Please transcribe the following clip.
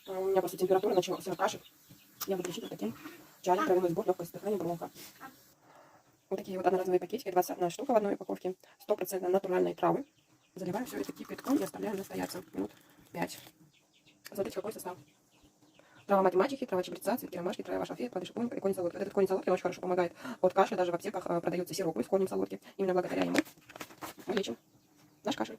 У меня после температуры начался кашель. Я буду лечить вот таким чаем, травяной сбор, легкое дыхание, бронха. Вот такие вот одноразовые пакетики, 21 штука в одной упаковке, 100% натуральные травы. Заливаем все это кипятком и оставляем настояться минут 5. Смотрите, какой состав. Трава математики, трава чабреца, цветки ромашки, трава шалфея, плоды шиповника и конь солодки. Вот этот конь солодки очень хорошо помогает от кашля. Даже в аптеках продается сироп из конем солодки. Именно благодаря ему мы лечим наш кашель.